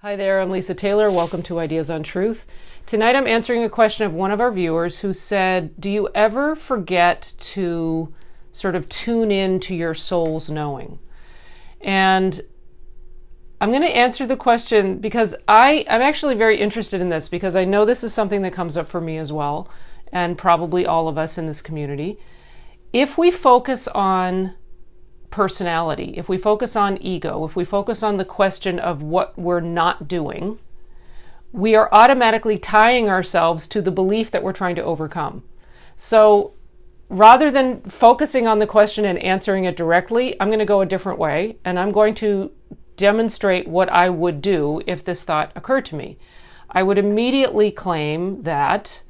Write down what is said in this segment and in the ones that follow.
Hi there, I'm Lisa Taylor. Welcome to Ideas on Truth. Tonight I'm answering a question of one of our viewers who said, do you ever forget to sort of tune in to your soul's knowing? And I'm going to answer the question because I'm actually very interested in this, because I know this is something that comes up for me as well, and probably all of us in this community. If we focus on personality, if we focus on ego, if we focus on the question of what we're not doing, we are automatically tying ourselves to the belief that we're trying to overcome. So rather than focusing on the question and answering it directly, I'm going to go a different way, and I'm going to demonstrate what I would do if this thought occurred to me. I would immediately claim that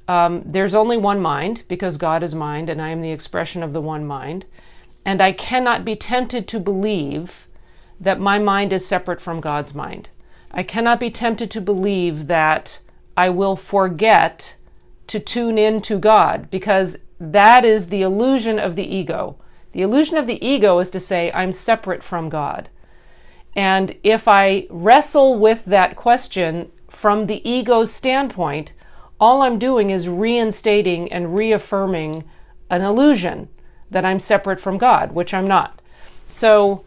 there's only one mind, because God is mind and I am the expression of the one mind. And I cannot be tempted to believe that my mind is separate from God's mind. I cannot be tempted to believe that I will forget to tune in to God, because that is the illusion of the ego. The illusion of the ego is to say I'm separate from God. And if I wrestle with that question from the ego's standpoint, all I'm doing is reinstating and reaffirming an illusion that I'm separate from God, which I'm not. So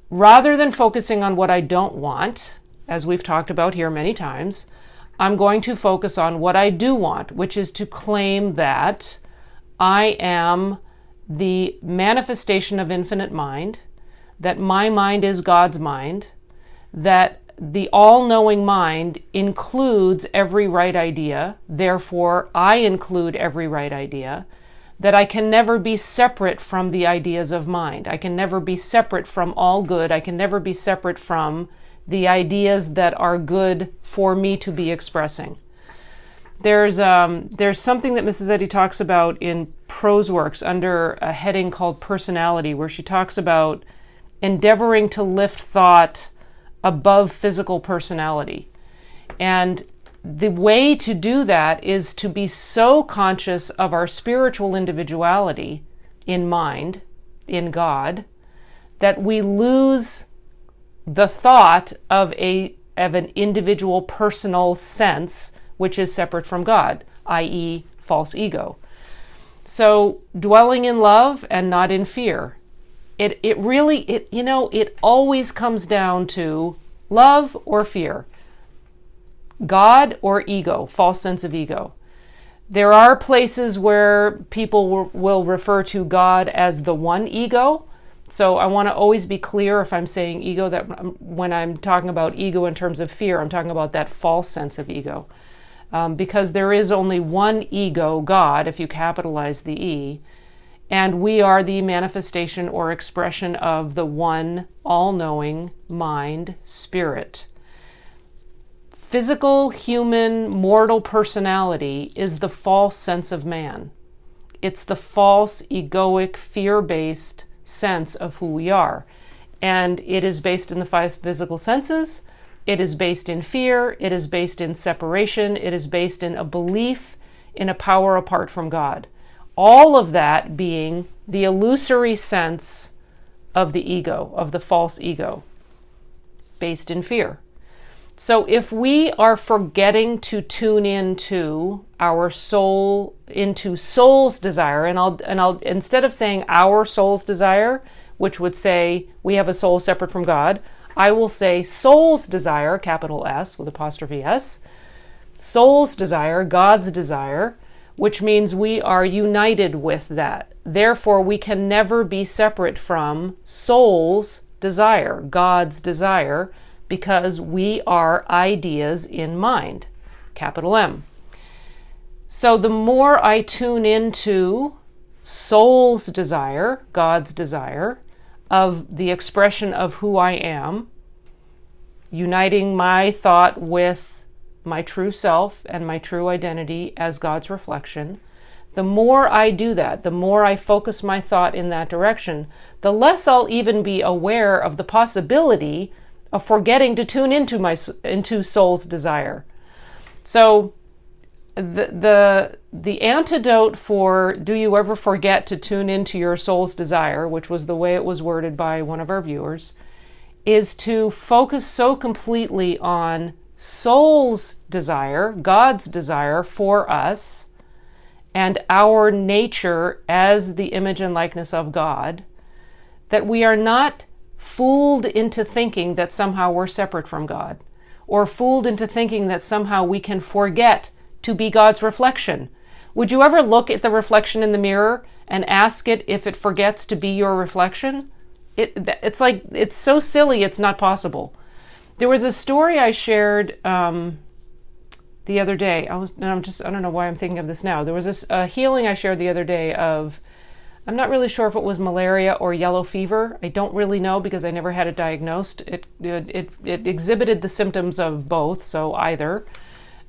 rather than focusing on what I don't want, as we've talked about here many times, I'm going to focus on what I do want, which is to claim that I am the manifestation of infinite mind, that my mind is God's mind, that the all-knowing mind includes every right idea, therefore I include every right idea, that I can never be separate from the ideas of mind. I can never be separate from all good. I can never be separate from the ideas that are good for me to be expressing. There's something that Mrs. Eddy talks about in prose works under a heading called personality, where she talks about endeavoring to lift thought above physical personality. And the way to do that is to be so conscious of our spiritual individuality in mind, in God, that we lose the thought of an individual personal sense, which is separate from God, i.e. false ego. So dwelling in love and not in fear. It always comes down to love or fear. God or ego, false sense of ego. There are places where people will refer to God as the one ego. So I want to always be clear if I'm saying ego, that when I'm talking about ego in terms of fear, I'm talking about that false sense of ego. Because there is only one ego, God, if you capitalize the E, and we are the manifestation or expression of the one all-knowing mind, spirit. Physical, human, mortal personality is the false sense of man. It's the false, egoic, fear-based sense of who we are. And it is based in the five physical senses. It is based in fear. It is based in separation. It is based in a belief in a power apart from God. All of that being the illusory sense of the ego, of the false ego, based in fear. So if we are forgetting to tune into our soul, into soul's desire, and I'll instead of saying our soul's desire, which would say we have a soul separate from God, I will say soul's desire, capital S with apostrophe S, soul's desire, God's desire, which means we are united with that. Therefore, we can never be separate from soul's desire, God's desire, because we are ideas in mind, capital M. So the more I tune into soul's desire, God's desire, of the expression of who I am, uniting my thought with my true self and my true identity as God's reflection, the more I do that, the more I focus my thought in that direction, the less I'll even be aware of the possibility of forgetting to tune into soul's desire. So the antidote for do you ever forget to tune into your soul's desire, which was the way it was worded by one of our viewers, is to focus so completely on soul's desire, God's desire for us, and our nature as the image and likeness of God, that we are not fooled into thinking that somehow we're separate from God, or fooled into thinking that somehow we can forget to be God's reflection. Would you ever look at the reflection in the mirror and ask it if it forgets to be your reflection? It's like, it's so silly, it's not possible. There was a story I shared the other day. I don't know why I'm thinking of this now. There was a healing I shared the other day of, I'm not really sure if it was malaria or yellow fever. I don't really know because I never had it diagnosed. It exhibited the symptoms of both, so either.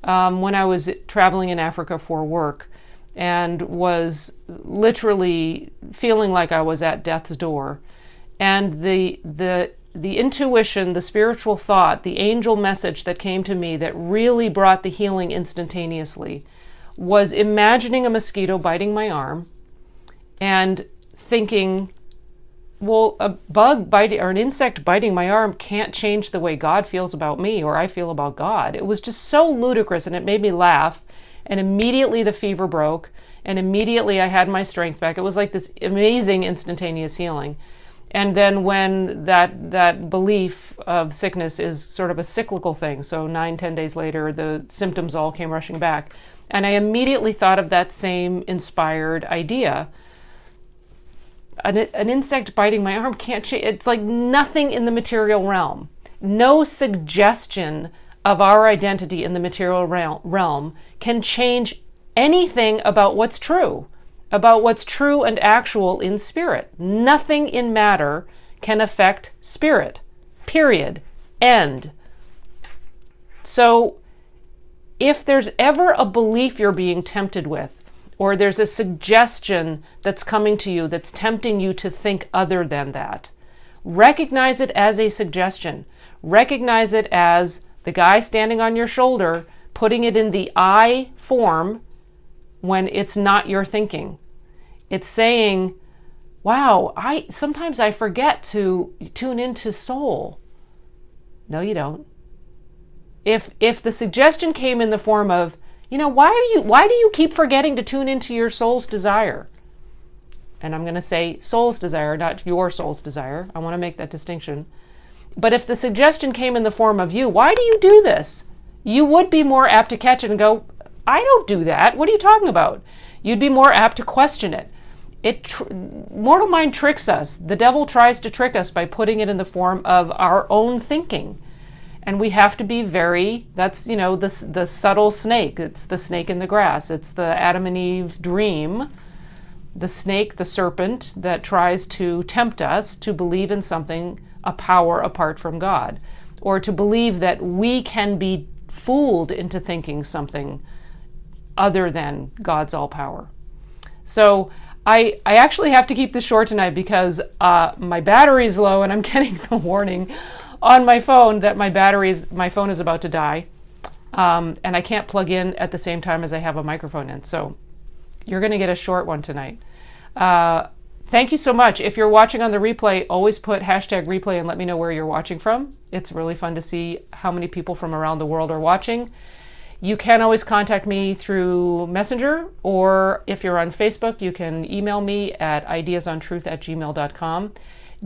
When I was traveling in Africa for work and was literally feeling like I was at death's door. And the intuition, the spiritual thought, the angel message that came to me that really brought the healing instantaneously was imagining a mosquito biting my arm and thinking, well, a bug biting or an insect biting my arm can't change the way God feels about me or I feel about God. It was just so ludicrous, and it made me laugh. And immediately the fever broke, and immediately I had my strength back. It was like this amazing instantaneous healing. And then when that belief of sickness is sort of a cyclical thing, so 9-10 days later, the symptoms all came rushing back. And I immediately thought of that same inspired idea. An insect biting my arm can't change. It's like nothing in the material realm. No suggestion of our identity in the material realm can change anything about what's true and actual in spirit. Nothing in matter can affect spirit. Period. End. So if there's ever a belief you're being tempted with, or there's a suggestion that's coming to you that's tempting you to think other than that, recognize it as a suggestion. Recognize it as the guy standing on your shoulder, putting it in the I form when it's not your thinking. It's saying, wow, sometimes I forget to tune into soul. No, you don't. If the suggestion came in the form of, why do you keep forgetting to tune into your soul's desire? And I'm going to say soul's desire, not your soul's desire. I want to make that distinction. But if the suggestion came in the form of why do you do this? You would be more apt to catch it and go, I don't do that. What are you talking about? You'd be more apt to question it. Mortal mind tricks us. The devil tries to trick us by putting it in the form of our own thinking. And we have to be that's, the subtle snake. It's the snake in the grass. It's the Adam and Eve dream. The snake, the serpent that tries to tempt us to believe in something, a power apart from God, or to believe that we can be fooled into thinking something other than God's all power. So I actually have to keep this short tonight because my battery is low, and I'm getting the warning on my phone that my phone is about to die, and I can't plug in at the same time as I have a microphone in. So you're going to get a short one tonight. Thank you so much. If you're watching on the replay, always put #replay and let me know where you're watching from. It's really fun to see how many people from around the world are watching. You can always contact me through Messenger, or if you're on Facebook, you can email me at ideasontruth@gmail.com.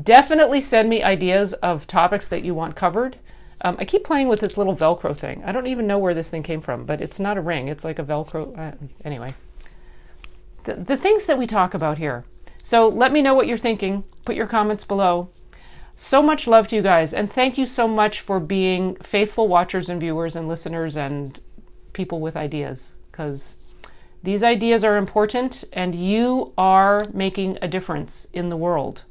Definitely send me ideas of topics that you want covered. I keep playing with this little Velcro thing. I don't even know where this thing came from, but it's not a ring. It's like a Velcro. Anyway, the things that we talk about here. So let me know what you're thinking. Put your comments below. So much love to you guys. And thank you so much for being faithful watchers and viewers and listeners and people with ideas, because these ideas are important and you are making a difference in the world.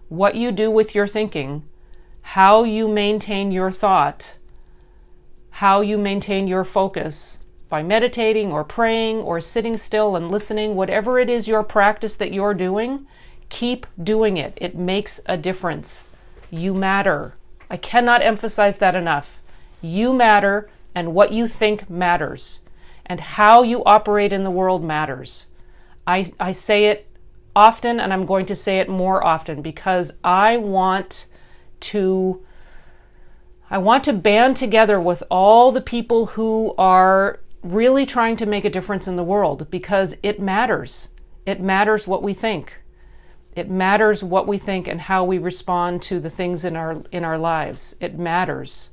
What you do with your thinking, how you maintain your thought, how you maintain your focus by meditating or praying or sitting still and listening, whatever it is your practice that you're doing, keep doing it. It makes a difference. You matter. I cannot emphasize that enough. You matter, and what you think matters, and how you operate in the world matters. I say it often, and I'm going to say it more often because I want to band together with all the people who are really trying to make a difference in the world, because it matters. It matters what we think. It matters what we think and how we respond to the things in our lives. It matters.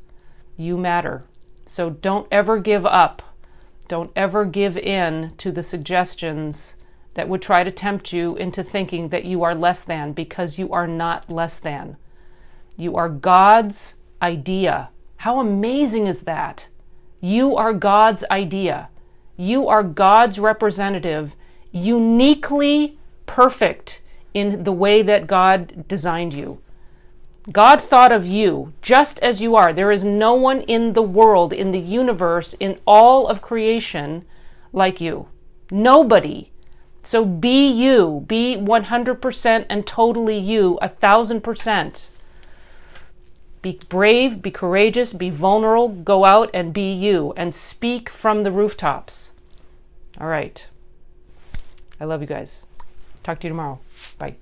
You matter. So don't ever give up. Don't ever give in to the suggestions that would try to tempt you into thinking that you are less than, because you are not less than. You are God's idea. How amazing is that? You are God's idea. You are God's representative, uniquely perfect in the way that God designed you. God thought of you just as you are. There is no one in the world, in the universe, in all of creation like you. Nobody. So be you. Be 100% and totally you, 1,000%. Be brave, be courageous, be vulnerable, go out and be you, and speak from the rooftops. All right. I love you guys. Talk to you tomorrow. Bye.